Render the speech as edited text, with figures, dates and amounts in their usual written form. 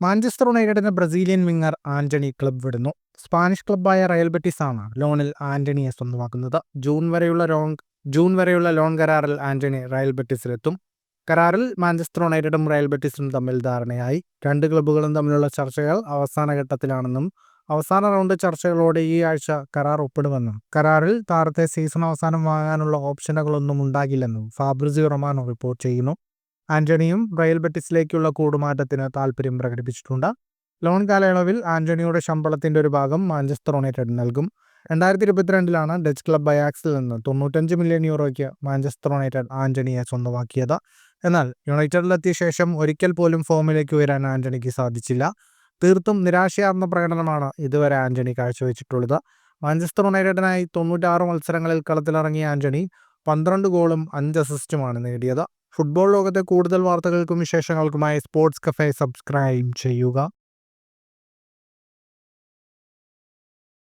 Manchester യുണൈറ്റഡിന്റെ Brazilian winger Antony club വിടുന്നു. Spanish ക്ലബ്ബായ റയൽ ബെറ്റിസാണ് ലോണിൽ ആന്റണിയെ സ്വന്തമാക്കുന്നത്. ജൂൺ വരെയുള്ള ലോൺ കരാറിൽ ആന്റണി റയൽ ബെറ്റിസിലെത്തും. കരാറിൽ മാഞ്ചസ്റ്റർ യുണൈറ്റഡും റയൽ ബെറ്റിസും തമ്മിൽ ധാരണയായി. രണ്ട് ക്ലബ്ബുകളും തമ്മിലുള്ള ചർച്ചകൾ അവസാന ഘട്ടത്തിലാണെന്നും അവസാന റൗണ്ട് ചർച്ചകളോടെ ഈ ആഴ്ച കരാർ ഒപ്പിടുമെന്നും കരാറിൽ താരത്തെ സീസൺ അവസാനം വാങ്ങാനുള്ള ഓപ്ഷനുകളൊന്നും ഉണ്ടാകില്ലെന്നും ഫാബ്രിസിയോ റൊമാനോ റിപ്പോർട്ട് ചെയ്യുന്നു. ആന്റണിയും റയൽ ബെറ്റിസിലേക്കുള്ള കൂടുമാറ്റത്തിന് താൽപ്പര്യം പ്രകടിപ്പിച്ചിട്ടുണ്ട്. ലോൺ കാലയളവിൽ ആന്റണിയുടെ ശമ്പളത്തിന്റെ ഒരു ഭാഗം മാഞ്ചസ്റ്റർ യുണൈറ്റഡ് നൽകും. 2022 ഡച്ച് ക്ലബ് അയാക്സിൽ നിന്ന് 95 മില്യൺ യൂറോയ്ക്ക് മാഞ്ചസ്റ്റർ യുണൈറ്റഡ് ആന്റണിയെ സ്വന്തമാക്കിയത്. എന്നാൽ യുണൈറ്റഡിലെത്തിയ ശേഷം ഒരിക്കൽ പോലും ഫോമിലേക്ക് വരാൻ ആന്റണിക്ക് സാധിച്ചില്ല. തീർത്തും നിരാശയാർന്ന പ്രകടനമാണ് ഇതുവരെ ആന്റണി കാഴ്ചവെച്ചിട്ടുള്ളത്. മാഞ്ചസ്റ്റർ യുണൈറ്റഡിനായി 96 മത്സരങ്ങളിൽ കളത്തിലിറങ്ങിയ ആന്റണി 12 ഗോളും 5 അസിസ്റ്റുമാണ് നേടിയത്. ഫുട്ബോൾ ലോകത്തെ കൂടുതൽ വാർത്തകൾക്കും വിശേഷങ്ങൾക്കുമായി സ്പോർട്സ് കഫേ സബ്സ്ക്രൈബ് ചെയ്യുക.